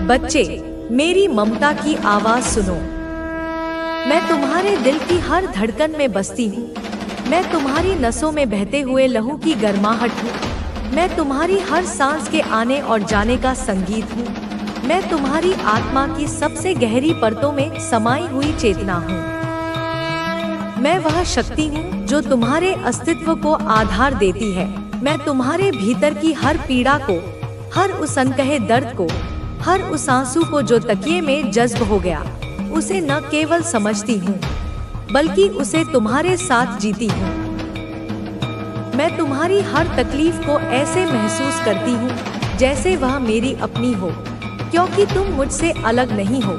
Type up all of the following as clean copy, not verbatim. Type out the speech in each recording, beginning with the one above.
बच्चे, मेरी ममता की आवाज सुनो। मैं तुम्हारे दिल की हर धड़कन में बसती हूँ। मैं तुम्हारी नसों में बहते हुए लहू की गर्माहट हूँ। मैं तुम्हारी हर सांस के आने और जाने का संगीत हूँ। मैं तुम्हारी आत्मा की सबसे गहरी परतों में समाई हुई चेतना हूँ। मैं वह शक्ति हूँ जो तुम्हारे अस्तित्व को आधार देती है। मैं तुम्हारे भीतर की हर पीड़ा को, हर उस अनकहे दर्द को, हर उस आंसू को जो तकिए में जज्ब हो गया, उसे न केवल समझती हूँ बल्कि उसे तुम्हारे साथ जीती हूँ। मैं तुम्हारी हर तकलीफ को ऐसे महसूस करती हूँ जैसे वह मेरी अपनी हो, क्योंकि तुम मुझसे अलग नहीं हो।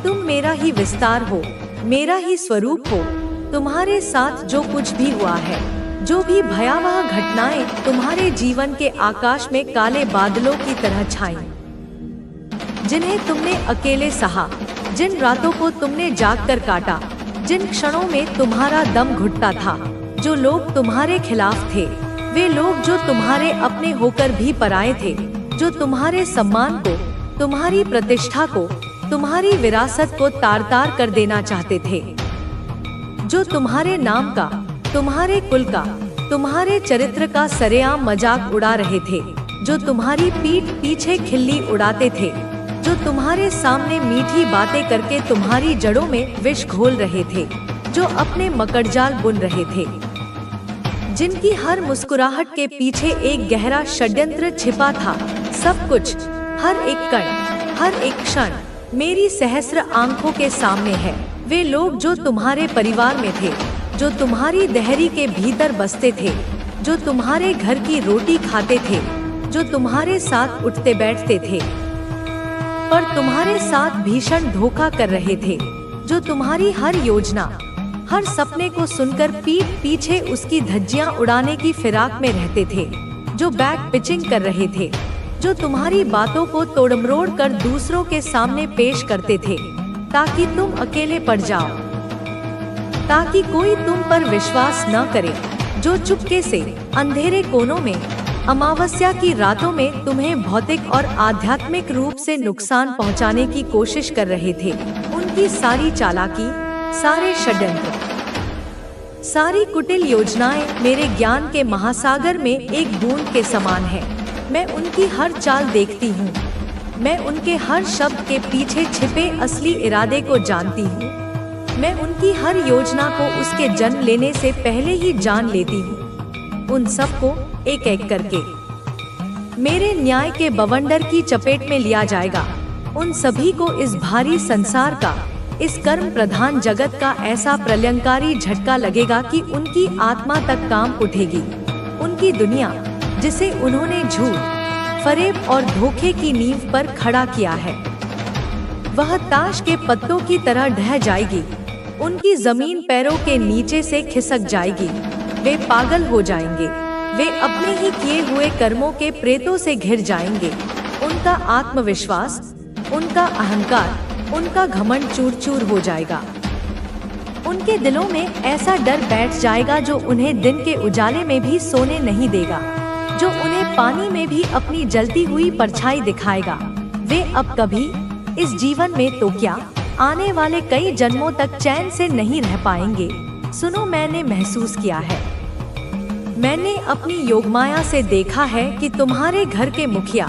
तुम मेरा ही विस्तार हो, मेरा ही स्वरूप हो। तुम्हारे साथ जो कुछ भी हुआ है, जो भी भयावह घटनाएं तुम्हारे जीवन के आकाश में काले बादलों की तरह छाईं, जिन्हें तुमने अकेले सहा, जिन रातों को तुमने जागकर काटा, जिन क्षणों में तुम्हारा दम घुटता था, जो लोग तुम्हारे खिलाफ थे, वे लोग जो तुम्हारे अपने होकर भी पराये थे, जो तुम्हारे सम्मान को, तुम्हारी प्रतिष्ठा को, तुम्हारी विरासत को तार-तार कर देना चाहते थे, जो तुम्हारे नाम का, तुम्हारे कुल का, तुम्हारे चरित्र का सरेआम मजाक उड़ा रहे थे, जो तुम्हारी पीठ पीछे खिल्ली उड़ाते थे, जो तुम्हारे सामने मीठी बातें करके तुम्हारी जड़ों में विष घोल रहे थे, जो अपने मकड़जाल बुन रहे थे, जिनकी हर मुस्कुराहट के पीछे एक गहरा षड्यंत्र छिपा था। सब कुछ, हर एक कण, हर एक क्षण मेरी सहस्र आंखों के सामने है। वे लोग जो तुम्हारे परिवार में थे, जो तुम्हारी दहरी के भीतर बसते थे, जो तुम्हारे घर की रोटी खाते थे, जो तुम्हारे साथ उठते बैठते थे पर तुम्हारे साथ भीषण धोखा कर रहे थे, जो तुम्हारी हर योजना, हर सपने को सुनकर पीठ पीछे उसकी धज्जियां उड़ाने की फिराक में रहते थे, जो बैक पिचिंग कर रहे थे, जो तुम्हारी बातों को तोड़मरोड़ कर दूसरों के सामने पेश करते थे ताकि तुम अकेले पड़ जाओ, ताकि कोई तुम पर विश्वास न करे, जो चुपके से अंधेरे कोनों में, अमावस्या की रातों में तुम्हें भौतिक और आध्यात्मिक रूप से नुकसान पहुंचाने की कोशिश कर रहे थे। उनकी सारी चालाकी, सारे षड्यंत्र, सारी कुटिल योजनाएं मेरे ज्ञान के महासागर में एक बूंद के समान है। मैं उनकी हर चाल देखती हूँ। मैं उनके हर शब्द के पीछे छिपे असली इरादे को जानती हूँ। मैं उनकी हर योजना को उसके जन्म लेने से पहले ही जान लेती हूँ। उन सबको एक एक करके मेरे न्याय के बवंडर की चपेट में लिया जाएगा। उन सभी को इस भारी संसार का, इस कर्म प्रधान जगत का ऐसा प्रलयंकारी झटका लगेगा कि उनकी आत्मा तक कांप उठेगी। उनकी दुनिया, जिसे उन्होंने झूठ, फरेब और धोखे की नींव पर खड़ा किया है, वह ताश के पत्तों की तरह ढह जाएगी। उनकी जमीन पैरों के नीचे से खिसक जाएगी। वे पागल हो जाएंगे। वे अपने ही किए हुए कर्मों के प्रेतों से घिर जाएंगे। उनका आत्मविश्वास, उनका अहंकार, उनका घमंड चूर चूर हो जाएगा। उनके दिलों में ऐसा डर बैठ जाएगा जो उन्हें दिन के उजाले में भी सोने नहीं देगा, जो उन्हें पानी में भी अपनी जलती हुई परछाई दिखाएगा। वे अब कभी इस जीवन में तो क्या, आने वाले कई जन्मों तक चैन से नहीं रह पाएंगे। सुनो, मैंने महसूस किया है, मैंने अपनी योगमाया से देखा है कि तुम्हारे घर के मुखिया,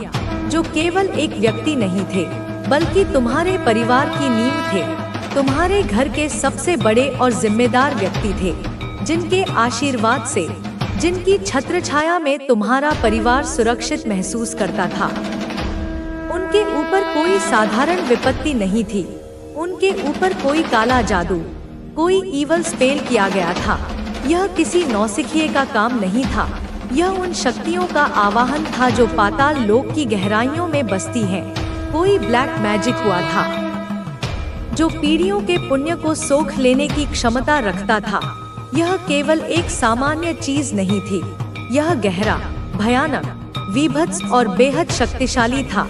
जो केवल एक व्यक्ति नहीं थे बल्कि तुम्हारे परिवार की नींव थे, तुम्हारे घर के सबसे बड़े और जिम्मेदार व्यक्ति थे, जिनके आशीर्वाद से, जिनकी छत्रछाया में तुम्हारा परिवार सुरक्षित महसूस करता था। उनके ऊपर कोई साधारण विपत्ति नहीं थी। उनके ऊपर कोई काला जादू, कोई ईवल स्पेल किया गया था। यह किसी नौसिखिए का काम नहीं था। यह उन शक्तियों का आवाहन था जो पाताल लोक की गहराइयों में बसती हैं। कोई ब्लैक मैजिक हुआ था जो पीढ़ियों के पुण्य को सोख लेने की क्षमता रखता था। यह केवल एक सामान्य चीज नहीं थी। यह गहरा, भयानक, विभत्स और बेहद शक्तिशाली था।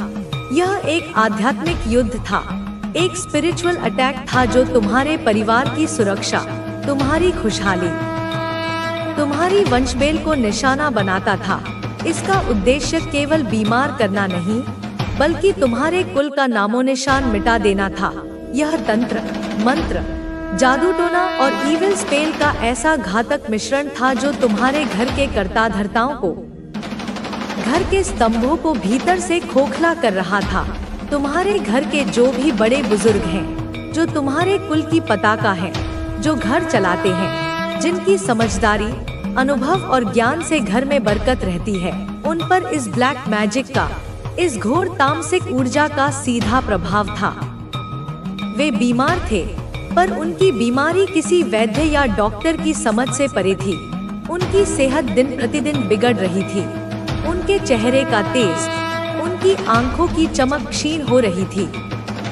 यह एक आध्यात्मिक युद्ध था, एक स्पिरिचुअल अटैक था जो तुम्हारे परिवार की सुरक्षा, तुम्हारी खुशहाली, तुम्हारी वंशबेल को निशाना बनाता था। इसका उद्देश्य केवल बीमार करना नहीं, बल्कि तुम्हारे कुल का नामो निशान मिटा देना था। यह तंत्र, मंत्र, जादू टोना और इविल स्पेल का ऐसा घातक मिश्रण था जो तुम्हारे घर के कर्ता धर्ताओं को, घर के स्तंभों को भीतर से खोखला कर रहा था। तुम्हारे घर के जो भी बड़े बुजुर्ग हैं, जो तुम्हारे कुल की पताका हैं, जो घर चलाते हैं, जिनकी समझदारी, अनुभव और ज्ञान से घर में बरकत रहती है, उन पर इस ब्लैक मैजिक का, इस घोर तामसिक ऊर्जा का सीधा प्रभाव था। वे बीमार थे, पर उनकी बीमारी किसी वैद्य या डॉक्टर की समझ से परे थी। उनकी सेहत दिन प्रतिदिन बिगड़ रही थी। उनके चेहरे का तेज, उनकी आंखों की चमक क्षीण हो रही थी।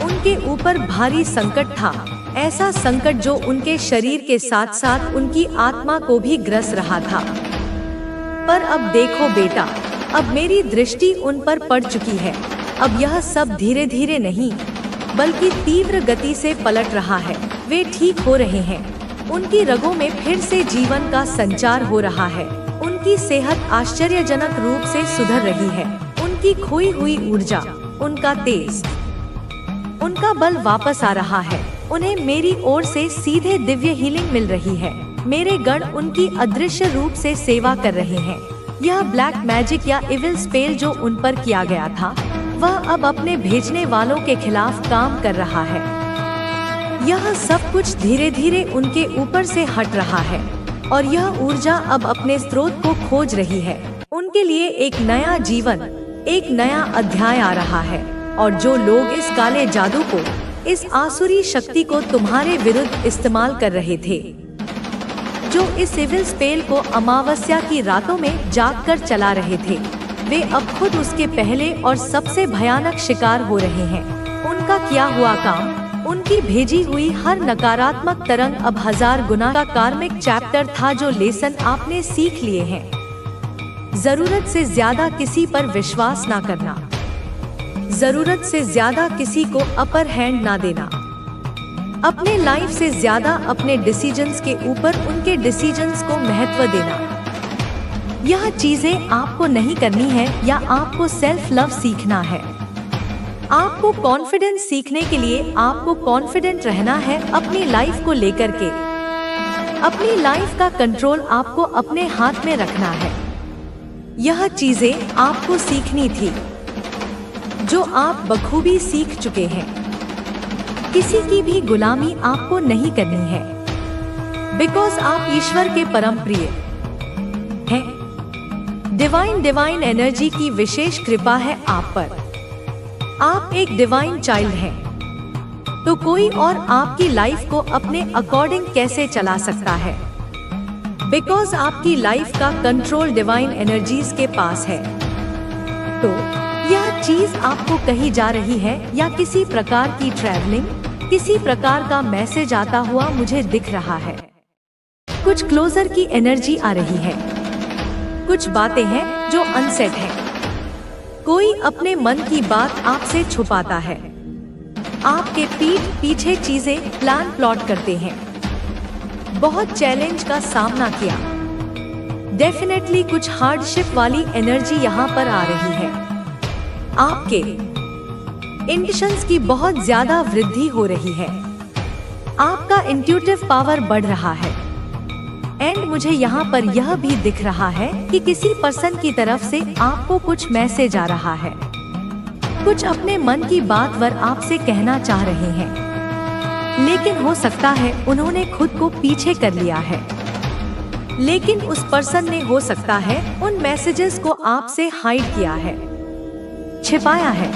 उनके ऊपर भारी संकट था, ऐसा संकट जो उनके शरीर के साथ साथ उनकी आत्मा को भी ग्रस रहा था। पर अब देखो बेटा, अब मेरी दृष्टि उन पर पड़ चुकी है। अब यह सब धीरे धीरे नहीं, बल्कि तीव्र गति से पलट रहा है। वे ठीक हो रहे हैं। उनकी रगों में फिर से जीवन का संचार हो रहा है। उनकी सेहत आश्चर्यजनक रूप से सुधर रही है। उनकी खोई हुई ऊर्जा, उनका तेज, उनका बल वापस आ रहा है। उन्हें मेरी ओर से सीधे दिव्य हीलिंग मिल रही है। मेरे गण उनकी अदृश्य रूप से सेवा कर रहे हैं। यह ब्लैक मैजिक या इविल स्पेल जो उन पर किया गया था, वह अब अपने भेजने वालों के खिलाफ काम कर रहा है। यह सब कुछ धीरे धीरे उनके ऊपर से हट रहा है और यह ऊर्जा अब अपने स्रोत को खोज रही है। उनके लिए एक नया जीवन, एक नया अध्याय आ रहा है। और जो लोग इस काले जादू को, इस आसुरी शक्ति को तुम्हारे विरुद्ध इस्तेमाल कर रहे थे, जो इस इविल स्पेल को अमावस्या की रातों में जागकर चला रहे थे, वे अब खुद उसके पहले और सबसे भयानक शिकार हो रहे हैं। उनका किया हुआ काम, उनकी भेजी हुई हर नकारात्मक तरंग अब 1000 गुना का कार्मिक चैप्टर था जो लेसन आपने सीख लिए हैं। जरूरत से ज्यादा किसी पर विश्वास ना करना, जरूरत से ज्यादा किसी को अपर हैंड ना देना, अपने लाइफ से ज्यादा अपने डिसीजंस के ऊपर उनके डिसीजंस को महत्व देना। यह चीजें आपको नहीं करनी है या आपको सेल्फ लव सीखना है। आपको कॉन्फिडेंस सीखने के लिए आपको कॉन्फिडेंट रहना है अपनी लाइफ को लेकर के। अपनी लाइफ का कंट्रोल आपको अपने हाथ में रखना है। यह चीजें आपको सीखनी थी जो आप बखूबी सीख चुके हैं। किसी की भी गुलामी आपको नहीं करनी है, बिकॉज आप ईश्वर के परम प्रिय हैं। डिवाइन एनर्जी की विशेष कृपा है आप पर। आप एक डिवाइन चाइल्ड हैं, तो कोई और आपकी लाइफ को अपने अकॉर्डिंग कैसे चला सकता है? बिकॉज आपकी लाइफ का कंट्रोल डिवाइन एनर्जीज के पास है। तो यह चीज आपको कही जा रही है या किसी प्रकार की ट्रैवलिंग, किसी प्रकार का मैसेज आता हुआ मुझे दिख रहा है। कुछ क्लोजर की एनर्जी आ रही है। कुछ बातें हैं जो अनसेट हैं। कोई अपने मन की बात आपसे छुपाता है। आपके पीठ पीछे चीजें प्लाट करते हैं। बहुत चैलेंज का सामना किया। डेफिनेटली कुछ हार्डशिप वाली एनर्जी यहाँ पर आ रही है। आपके इंट्यूशंस की बहुत ज्यादा वृद्धि हो रही है। आपका इंट्यूटिव पावर बढ़ रहा है। एंड मुझे यहाँ पर यह भी दिख रहा है कि किसी पर्सन की तरफ से आपको कुछ मैसेज आ रहा है। कुछ अपने मन की बात वर आपसे कहना चाह रहे हैं, लेकिन हो सकता है उन्होंने खुद को पीछे कर लिया है। लेकिन उस पर्सन ने हो सकता है उन मैसेजेस को आपसे हाइड किया है, छिपाया है।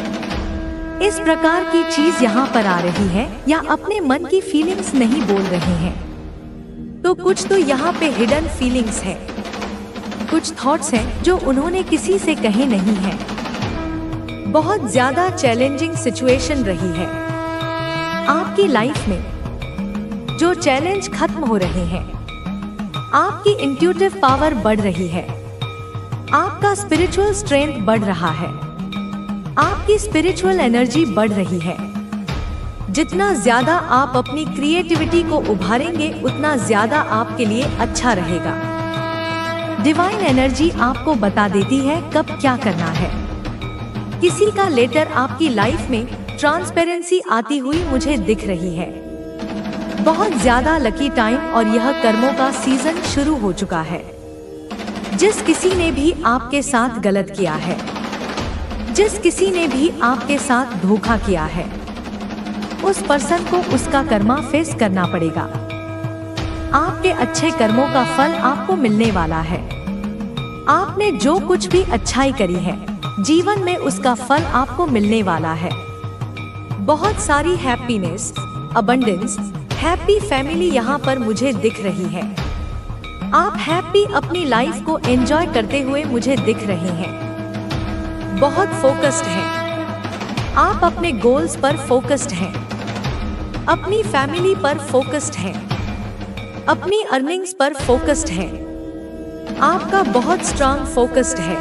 इस प्रकार की चीज यहाँ पर आ रही है या अपने मन की फीलिंग्स नहीं बोल रहे हैं। तो कुछ तो यहाँ पे हिडन फीलिंग्स है, कुछ थॉट्स हैं जो उन्होंने किसी से कहे नहीं हैं। बहुत ज्यादा चैलेंजिंग सिचुएशन रही है आपकी लाइफ में। जो चैलेंज खत्म हो रहे हैं, आपकी इंट्यूटिव पावर बढ़ रही है, आपका स्पिरिचुअल स्ट्रेंथ बढ़ रहा है, आपकी स्पिरिचुअल एनर्जी बढ़ रही है। जितना ज्यादा आप अपनी क्रिएटिविटी को उभारेंगे, उतना ज्यादा आपके लिए अच्छा रहेगा। डिवाइन एनर्जी आपको बता देती है कब क्या करना है। किसी का लेटर आपकी लाइफ में ट्रांसपेरेंसी आती हुई मुझे दिख रही है। बहुत ज्यादा लकी टाइम और यह कर्मों का सीजन शुरू हो चुका है। जिस किसी ने भी आपके साथ गलत किया है, जिस किसी ने भी आपके साथ धोखा किया है, उस पर्सन को उसका कर्मा फेस करना पड़ेगा। आपके अच्छे कर्मों का फल आपको मिलने वाला है। आपने जो कुछ भी अच्छाई करी है जीवन में, उसका फल आपको मिलने वाला है। बहुत सारी हैप्पीनेस, अबंडेंस, हैप्पी फैमिली यहाँ पर मुझे दिख रही है। आप हैप्पी अपनी लाइफ को एंजॉय करते हुए मुझे दिख रहे हैं। बहुत फोकस्ड हैं। आप अपने गोल्स पर फोकस्ड हैं, अपनी फैमिली पर फोकस्ड हैं, अपनी अर्निंग्स पर फोकस्ड हैं। आपका बहुत स्ट्रांग फोकस्ड है।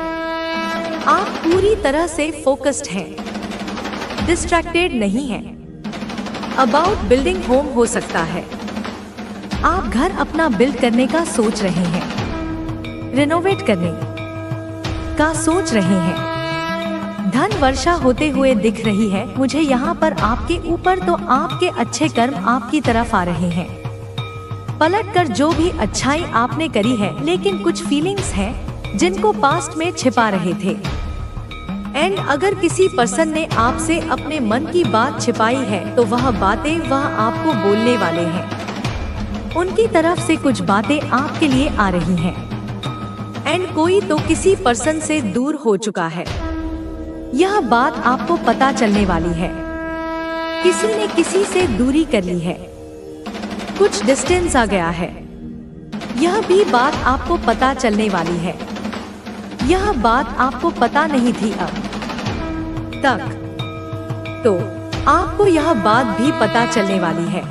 आप पूरी तरह से फोकस्ड हैं, डिस्ट्रैक्टेड नहीं हैं। अबाउट बिल्डिंग होम हो सकता है। आप घर अपना बिल्ड करने का सोच रहे हैं, रिनोवेट करने का सोच रहे हैं। धन वर्षा होते हुए दिख रही है मुझे यहाँ पर आपके ऊपर। तो आपके अच्छे कर्म आपकी तरफ आ रहे हैं। पलट कर जो भी अच्छाई आपने करी है, लेकिन कुछ फीलिंग्स हैं जिनको पास्ट में छिपा रहे थे। एंड अगर किसी पर्सन ने आपसे अपने मन की बात छिपाई है तो वह बातें वह आपको बोलने वाले हैं। उनकी तरफ से कुछ बातें आपके लिए आ रही हैं। एंड कोई तो किसी पर्सन से दूर हो चुका है। यह बात आपको पता चलने वाली है। किसी ने किसी से दूरी कर ली है, कुछ डिस्टेंस आ गया है। यह भी बात आपको पता चलने वाली है। यह बात आपको पता नहीं थी अब तक, तो आपको यह बात भी पता चलने वाली है।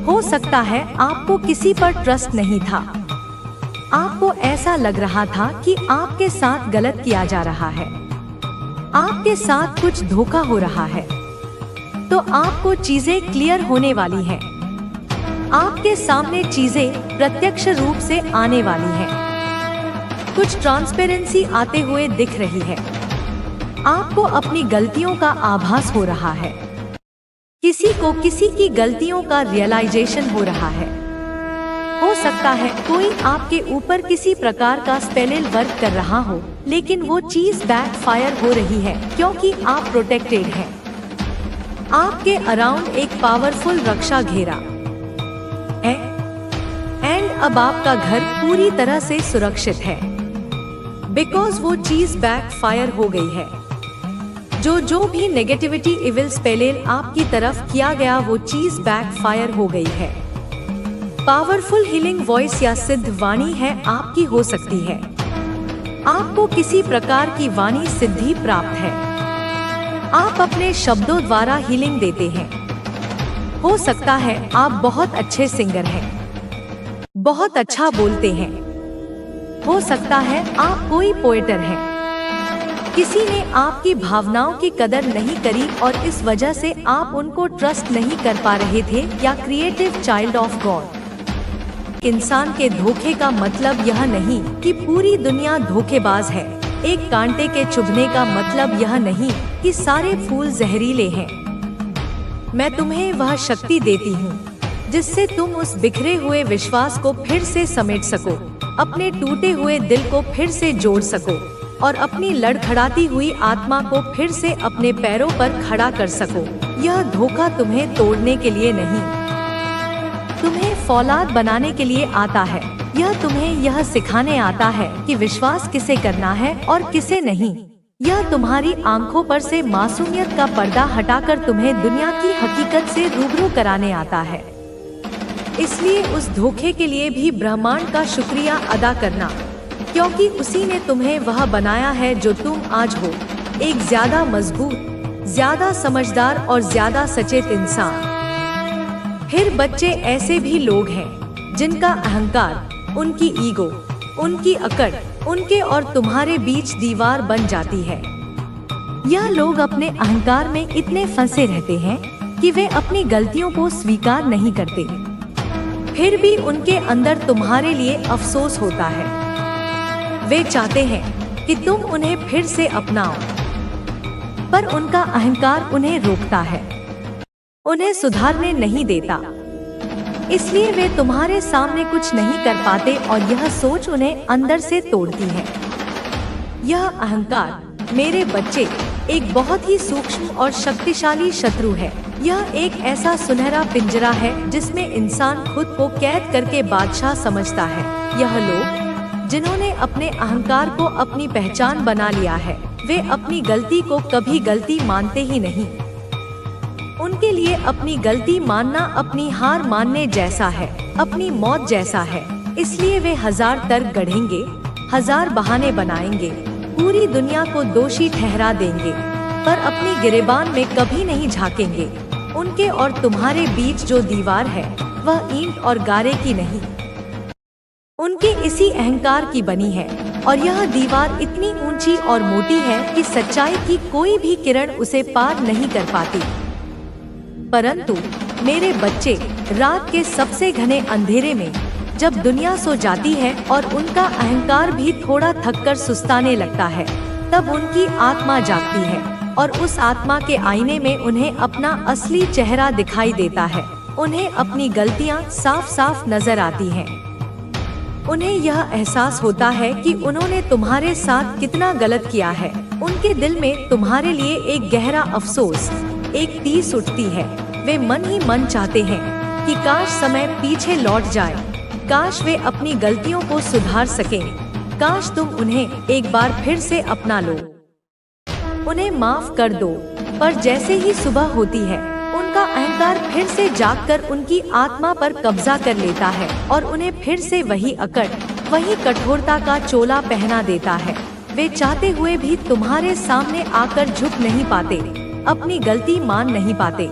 हो सकता है आपको किसी पर ट्रस्ट नहीं था। आपको ऐसा लग रहा था कि आपके साथ गलत किया जा रहा है, आपके साथ कुछ धोखा हो रहा है। तो आपको चीजें क्लियर होने वाली हैं। आपके सामने चीजें प्रत्यक्ष रूप से आने वाली हैं। कुछ ट्रांसपेरेंसी आते हुए दिख रही है। आपको अपनी गलतियों का आभास हो रहा है। किसी को किसी की गलतियों का रियलाइजेशन हो रहा है। हो सकता है कोई आपके ऊपर किसी प्रकार का स्पेल वर्क कर रहा हो, लेकिन वो चीज बैकफायर हो रही है क्योंकि आप प्रोटेक्टेड हैं। आपके अराउंड एक पावरफुल रक्षा घेरा है। एंड अब आपका घर पूरी तरह से सुरक्षित है, बिकॉज वो चीज बैकफायर हो गई है। जो भी नेगेटिविटी, इविल स्पेल आपकी तरफ किया गया, वो चीज बैकफायर हो गई है। पावरफुल हीलिंग वॉइस या सिद्ध वाणी है आपकी हो सकती है। आपको किसी प्रकार की वाणी सिद्धि प्राप्त है। आप अपने शब्दों द्वारा हीलिंग देते हैं। हो सकता है आप बहुत अच्छे सिंगर हैं, बहुत अच्छा बोलते हैं। हो सकता है आप कोई पोएटर हैं। किसी ने आपकी भावनाओं की कदर नहीं करी और इस वजह से आप उनको ट्रस्ट नहीं कर पा रहे थे, या क्रिएटिव चाइल्ड ऑफ गॉड। इंसान के धोखे का मतलब यह नहीं कि पूरी दुनिया धोखेबाज है। एक कांटे के चुभने का मतलब यह नहीं कि सारे फूल जहरीले हैं। मैं तुम्हें वह शक्ति देती हूँ जिससे तुम उस बिखरे हुए विश्वास को फिर से समेट सको, अपने टूटे हुए दिल को फिर से जोड़ सको और अपनी लड़खड़ाती हुई आत्मा को फिर से अपने पैरों पर खड़ा कर सको। यह धोखा तुम्हें तोड़ने के लिए नहीं, तुम्हें फौलाद बनाने के लिए आता है। यह तुम्हें यह सिखाने आता है कि विश्वास किसे करना है और किसे नहीं। यह तुम्हारी आंखों पर से मासूमियत का पर्दा हटाकर तुम्हें दुनिया की हकीकत से रूबरू कराने आता है। इसलिए उस धोखे के लिए भी ब्रह्मांड का शुक्रिया अदा करना, क्योंकि उसी ने तुम्हें वह बनाया है जो तुम आज हो, एक ज्यादा मजबूत, ज्यादा समझदार और ज्यादा सचेत इंसान। फिर बच्चे ऐसे भी लोग हैं जिनका अहंकार, उनकी ईगो, उनकी अकड़, उनके और तुम्हारे बीच दीवार बन जाती है। यह लोग अपने अहंकार में इतने फंसे रहते हैं कि वे अपनी गलतियों को स्वीकार नहीं करते। फिर भी उनके अंदर तुम्हारे लिए अफसोस होता है। वे चाहते हैं कि तुम उन्हें फिर से अपनाओ, पर उनका अहंकार उन्हें रोकता है, उन्हें सुधारने नहीं देता। इसलिए वे तुम्हारे सामने कुछ नहीं कर पाते और यह सोच उन्हें अंदर से तोड़ती है। यह अहंकार, मेरे बच्चे, एक बहुत ही सूक्ष्म और शक्तिशाली शत्रु है। यह एक ऐसा सुनहरा पिंजरा है जिसमें इंसान खुद को कैद करके बादशाह समझता है। यह लोग जिन्होंने अपने अहंकार को अपनी पहचान बना लिया है, वे अपनी गलती को कभी गलती मानते ही नहीं। उनके लिए अपनी गलती मानना अपनी हार मानने जैसा है, अपनी मौत जैसा है। इसलिए वे 1000 तर्क गढ़ेंगे, 1000 बहाने बनाएंगे, पूरी दुनिया को दोषी ठहरा देंगे, पर अपनी गिरेबान में कभी नहीं झांकेंगे। उनके और तुम्हारे बीच जो दीवार है वह ईंट और गारे की नहीं, उनके इसी अहंकार की बनी है। और यह दीवार इतनी ऊंची और मोटी है कि सच्चाई की कोई भी किरण उसे पार नहीं कर पाती। परंतु मेरे बच्चे, रात के सबसे घने अंधेरे में जब दुनिया सो जाती है और उनका अहंकार भी थोड़ा थककर सुस्ताने लगता है, तब उनकी आत्मा जागती है और उस आत्मा के आईने में उन्हें अपना असली चेहरा दिखाई देता है। उन्हें अपनी गलतियां साफ साफ नजर आती हैं। उन्हें यह एहसास होता है कि उन्होंने तुम्हारे साथ कितना गलत किया है। उनके दिल में तुम्हारे लिए एक गहरा अफसोस, एक टीस उठती है। वे मन ही मन चाहते हैं कि काश समय पीछे लौट जाए, काश वे अपनी गलतियों को सुधार सकें, काश तुम उन्हें एक बार फिर से अपना लो, उन्हें माफ कर दो। पर जैसे ही सुबह होती है, उनका अहंकार फिर से जागकर उनकी आत्मा पर कब्जा कर लेता है और उन्हें फिर से वही अकड़, वही कठोरता का चोला पहना देता है। वे चाहते हुए भी तुम्हारे सामने आकर झुक नहीं पाते, अपनी गलती मान नहीं पाते।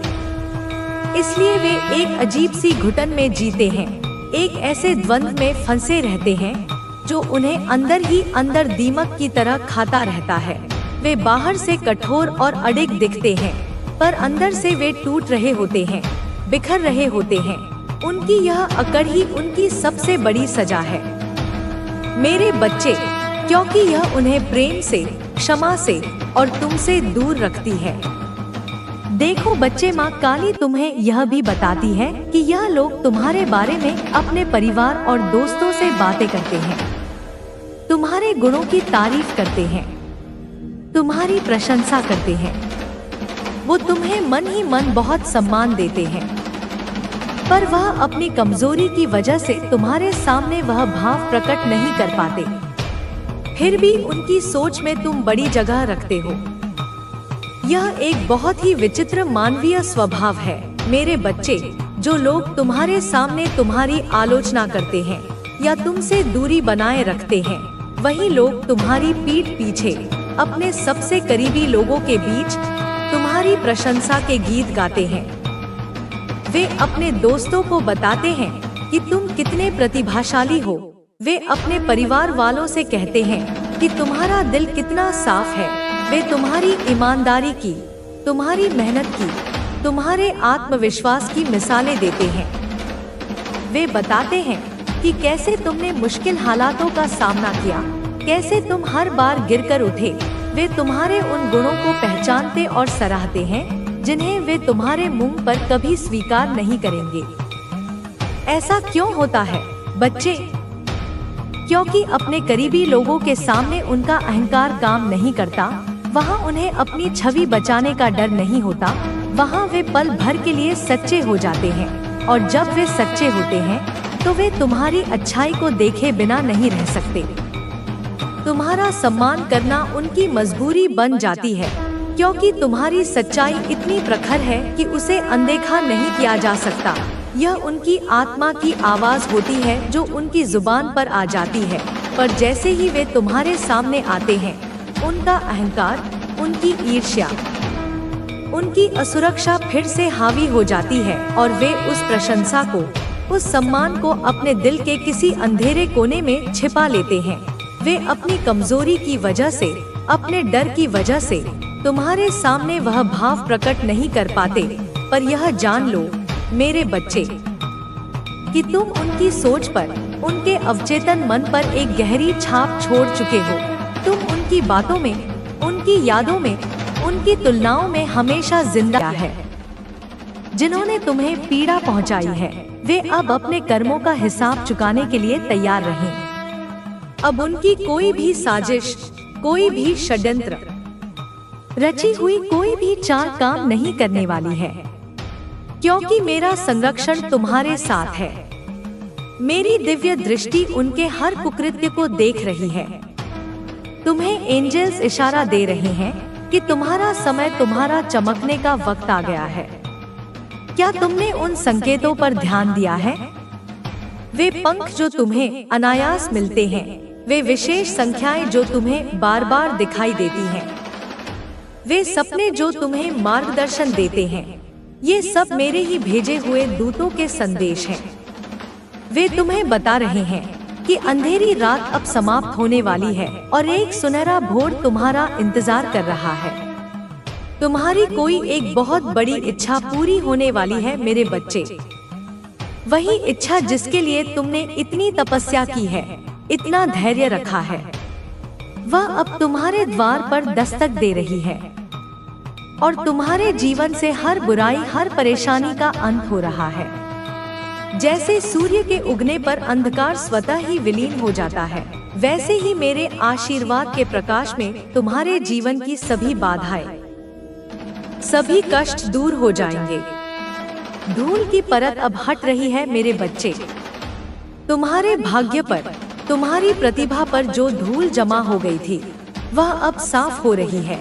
इसलिए वे एक अजीब सी घुटन में जीते हैं, एक ऐसे द्वंद्व में फंसे रहते हैं जो उन्हें अंदर ही अंदर दीमक की तरह खाता रहता है। वे बाहर से कठोर और अडिग दिखते हैं, पर अंदर से वे टूट रहे होते हैं, बिखर रहे होते हैं। उनकी यह अकड़ ही उनकी सबसे बड़ी सजा है, मेरे बच्चे, क्योंकि यह उन्हें प्रेम से, क्षमा से और तुमसे दूर रखती है। देखो बच्चे, माँ काली तुम्हें यह भी बताती है कि यह लोग तुम्हारे बारे में अपने परिवार और दोस्तों से बातें करते हैं, तुम्हारे गुणों की तारीफ करते हैं, तुम्हारी प्रशंसा करते हैं। वो तुम्हें मन ही मन बहुत सम्मान देते हैं, पर वह अपनी कमजोरी की वजह से तुम्हारे सामने वह भाव प्रकट नहीं कर पाते। फिर भी उनकी सोच में तुम बड़ी जगह रखते हो। यह एक बहुत ही विचित्र मानवीय स्वभाव है, मेरे बच्चे। जो लोग तुम्हारे सामने तुम्हारी आलोचना करते हैं या तुमसे दूरी बनाए रखते हैं, वही लोग तुम्हारी पीठ पीछे अपने सबसे करीबी लोगों के बीच तुम्हारी प्रशंसा के गीत गाते हैं। वे अपने दोस्तों को बताते हैं कि तुम कितने प्रतिभाशाली हो। वे अपने परिवार वालों से कहते हैं कि तुम्हारा दिल कितना साफ है। वे तुम्हारी ईमानदारी की, तुम्हारी मेहनत की, तुम्हारे आत्मविश्वास की मिसालें देते हैं। वे बताते हैं कि कैसे तुमने मुश्किल हालातों का सामना किया, कैसे तुम हर बार गिरकर उठे। वे तुम्हारे उन गुणों को पहचानते और सराहते हैं जिन्हें वे तुम्हारे मुंह पर कभी स्वीकार नहीं करेंगे। ऐसा क्यों होता है बच्चे? क्योंकि अपने करीबी लोगों के सामने उनका अहंकार काम नहीं करता। वहाँ उन्हें अपनी छवि बचाने का डर नहीं होता। वहाँ वे पल भर के लिए सच्चे हो जाते हैं, और जब वे सच्चे होते हैं तो वे तुम्हारी अच्छाई को देखे बिना नहीं रह सकते। तुम्हारा सम्मान करना उनकी मजबूरी बन जाती है, क्योंकि तुम्हारी सच्चाई इतनी प्रखर है कि उसे अनदेखा नहीं किया जा सकता। यह उनकी आत्मा की आवाज होती है जो उनकी जुबान पर आ जाती है, पर जैसे ही वे तुम्हारे सामने आते हैं, उनका अहंकार, उनकी ईर्ष्या, उनकी असुरक्षा फिर से हावी हो जाती है और वे उस प्रशंसा को, उस सम्मान को अपने दिल के किसी अंधेरे कोने में छिपा लेते हैं। वे अपनी कमजोरी की वजह से, अपने डर की वजह से तुम्हारे सामने वह भाव प्रकट नहीं कर पाते। पर यह जान लो मेरे बच्चे कि तुम उनकी सोच पर, उनके अवचेतन मन पर एक गहरी छाप छोड़ चुके हो। तुम उनकी बातों में, उनकी यादों में, उनकी तुलनाओं में हमेशा जिंदा है। जिन्होंने तुम्हें पीड़ा पहुंचाई है, वे अब अपने कर्मों का हिसाब चुकाने के लिए तैयार रहें। अब उनकी कोई भी साजिश, कोई भी षड्यंत्र, रची हुई कोई भी चाल काम नहीं करने वाली है, क्योंकि मेरा संरक्षण तुम्हारे साथ है। मेरी दिव्य दृष्टि उनके हर कुकृत्य को देख रही है। तुम्हें एंजल्स इशारा दे रहे हैं कि तुम्हारा समय, तुम्हारा चमकने का वक्त आ गया है। क्या तुमने उन संकेतों पर ध्यान दिया है? वे पंख जो तुम्हें अनायास मिलते हैं, वे विशेष संख्याएं जो तुम्हें बार बार दिखाई देती हैं, वे सपने जो तुम्हें मार्गदर्शन देते हैं, ये सब मेरे ही भेजे हुए दूतों के संदेश हैं। वे तुम्हें बता रहे हैं कि अंधेरी रात अब समाप्त होने वाली है और एक सुनहरा भोर तुम्हारा इंतजार कर रहा है। तुम्हारी कोई एक बहुत बड़ी इच्छा पूरी होने वाली है मेरे बच्चे। वही इच्छा जिसके लिए तुमने इतनी तपस्या की है, इतना धैर्य रखा है, वह अब तुम्हारे द्वार पर दस्तक दे रही है और तुम्हारे जीवन से हर बुराई, हर परेशानी का अंत हो रहा है। जैसे सूर्य के उगने पर अंधकार स्वतः ही विलीन हो जाता है, वैसे ही मेरे आशीर्वाद के प्रकाश में तुम्हारे जीवन की सभी बाधाएं, सभी कष्ट दूर हो जाएंगे। धूल की परत अब हट रही है मेरे बच्चे। तुम्हारे भाग्य पर, तुम्हारी प्रतिभा पर जो धूल जमा हो गई थी, वह अब साफ हो रही है।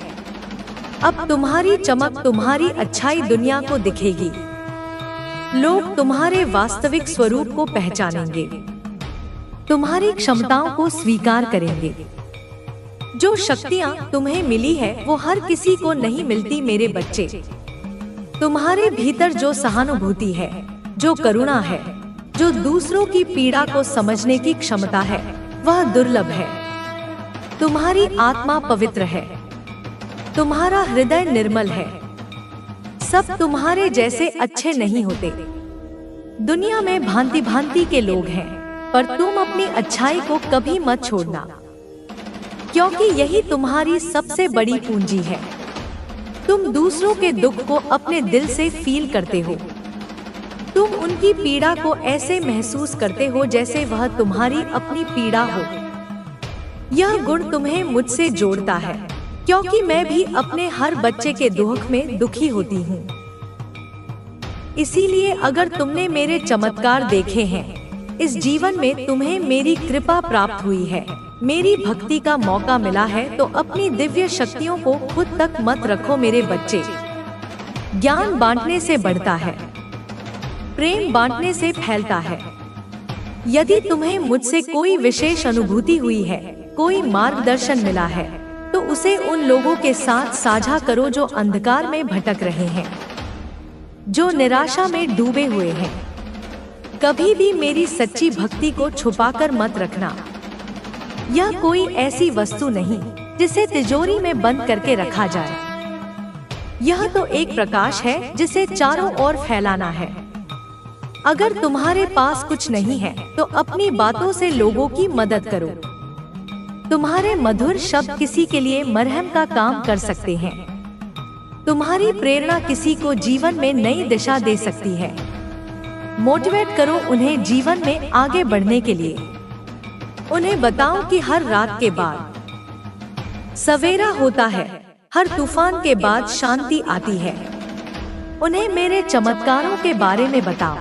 अब तुम्हारी चमक, तुम्हारी अच्छाई दुनिया को दिखेगी। लोग तुम्हारे वास्तविक स्वरूप को पहचानेंगे, तुम्हारी क्षमताओं को स्वीकार करेंगे। जो शक्तियां तुम्हें मिली है वो हर किसी को नहीं मिलती मेरे बच्चे। तुम्हारे भीतर जो सहानुभूति है, जो करुणा है, जो दूसरों की पीड़ा को समझने की क्षमता है, वह दुर्लभ है। तुम्हारी आत्मा पवित्र है, तुम्हारा हृदय निर्मल है। सब तुम्हारे जैसे अच्छे नहीं होते। दुनिया में भांति भांति के लोग हैं, पर तुम अपनी अच्छाई को कभी मत छोड़ना, क्योंकि यही तुम्हारी सबसे बड़ी पूंजी है। तुम दूसरों के दुख को अपने दिल से फील करते हो। तुम उनकी पीड़ा को ऐसे महसूस करते हो जैसे वह तुम्हारी अपनी पीड़ा हो। यह गुण तुम्हें मुझसे जोड़ता है, क्योंकि मैं भी अपने हर बच्चे के दुख में दुखी होती हूँ। इसीलिए अगर तुमने मेरे चमत्कार देखे हैं, इस जीवन में तुम्हें मेरी कृपा प्राप्त हुई है, मेरी भक्ति का मौका मिला है, तो अपनी दिव्य शक्तियों को खुद तक मत रखो मेरे बच्चे। ज्ञान बांटने से बढ़ता है, प्रेम बांटने से फैलता है। यदि तुम्हें मुझसे कोई विशेष अनुभूति हुई है, कोई मार्गदर्शन मिला है, तो उसे उन लोगों के साथ साझा करो जो अंधकार में भटक रहे हैं, जो निराशा में डूबे हुए हैं। कभी भी मेरी सच्ची भक्ति को छुपाकर मत रखना। यह कोई ऐसी वस्तु नहीं जिसे तिजोरी में बंद करके रखा जाए। यह तो एक प्रकाश है जिसे चारों ओर फैलाना है। अगर तुम्हारे पास कुछ नहीं है, तो अपनी बातों से लोगों की मदद करो। तुम्हारे मधुर शब्द किसी के लिए मरहम का काम कर सकते हैं। तुम्हारी प्रेरणा किसी को जीवन में नई दिशा दे सकती है। मोटिवेट करो उन्हें जीवन में आगे बढ़ने के लिए। उन्हें बताओ कि हर रात के बाद सवेरा होता है, हर तूफान के बाद शांति आती है। उन्हें मेरे चमत्कारों के बारे में बताओ।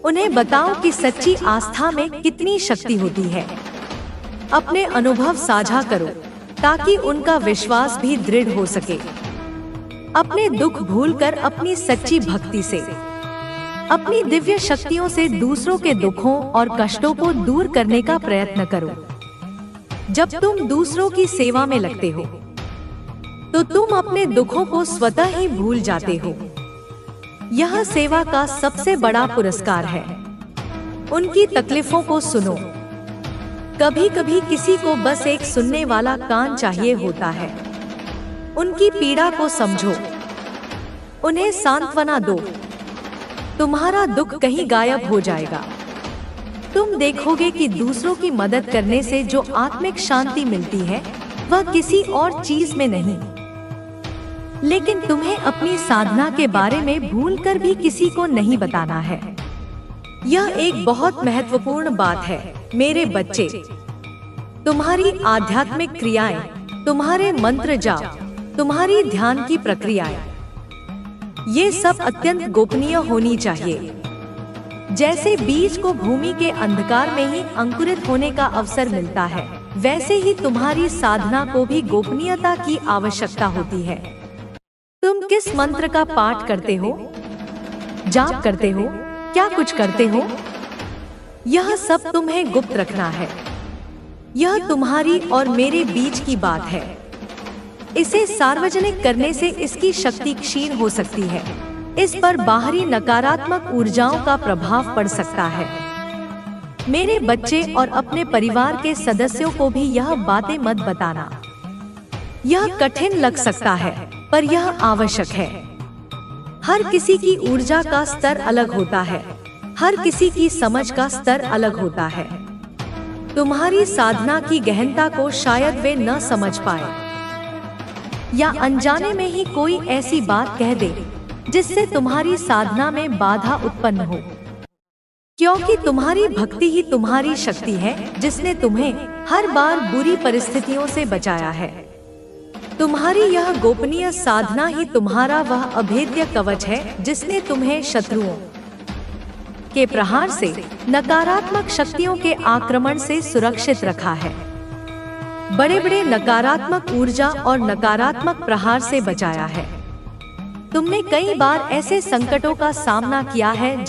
उन्हें बताओ कि सच्ची आस्था में कितनी शक्ति होती है। अपने अनुभव साझा करो ताकि उनका विश्वास भी दृढ़ हो सके। अपने दुख भूलकर अपनी सच्ची भक्ति से, अपनी दिव्य शक्तियों से दूसरों के दुखों और कष्टों को दूर करने का प्रयत्न करो। जब तुम दूसरों की सेवा में लगते हो, तो तुम अपने दुखों को स्वतः ही भूल जाते हो। यह सेवा का सबसे बड़ा पुरस्कार है। उनकी तकलीफों को सुनो। कभी कभी किसी को बस एक सुनने वाला कान चाहिए होता है। उनकी पीड़ा को समझो, उन्हें सांत्वना दो। तुम्हारा दुख कहीं गायब हो जाएगा। तुम देखोगे कि दूसरों की मदद करने से जो आत्मिक शांति मिलती है, वह किसी और चीज में नहीं, लेकिन तुम्हें अपनी साधना के बारे में भूलकर भी किसी को नहीं बताना है। यह एक बहुत महत्वपूर्ण बात है मेरे बच्चे। तुम्हारी आध्यात्मिक क्रियाएं, तुम्हारे मंत्र जाप, तुम्हारी ध्यान की प्रक्रियाएं, ये सब अत्यंत गोपनीय होनी चाहिए। जैसे बीज को भूमि के अंधकार में ही अंकुरित होने का अवसर मिलता है, वैसे ही तुम्हारी साधना को भी गोपनीयता की आवश्यकता होती है। तुम किस मंत्र का पाठ करते हो, जाप करते हो, क्या कुछ करते हो, यह सब तुम्हें गुप्त रखना है। यह तुम्हारी और मेरे बीच की बात है। इसे सार्वजनिक करने से इसकी शक्ति क्षीण हो सकती है। इस पर बाहरी नकारात्मक ऊर्जाओं का प्रभाव पड़ सकता है। मेरे बच्चे और अपने परिवार के सदस्यों को भी यह बातें मत बताना। यह कठिन लग सकता है, पर यह आवश्यक है। हर किसी की ऊर्जा का स्तर अलग होता है, हर किसी की समझ का स्तर अलग होता है। तुम्हारी साधना की गहनता को शायद वे न समझ पाए, या अनजाने में ही कोई ऐसी बात कह दे जिससे तुम्हारी साधना में बाधा उत्पन्न हो। क्योंकि तुम्हारी भक्ति ही तुम्हारी शक्ति है, जिसने तुम्हें हर बार बुरी परिस्थितियों से बचाया है। तुम्हारी यह गोपनीय साधना ही तुम्हारा वह अभेद्य कवच है, जिसने तुम्हें शत्रुओं के प्रहार से, नकारात्मक शक्तियों के आक्रमण से सुरक्षित रखा है। बड़े बड़े नकारात्मक ऊर्जा और नकारात्मक प्रहार से बचाया है। तुमने कई बार ऐसे संकटों का सामना किया है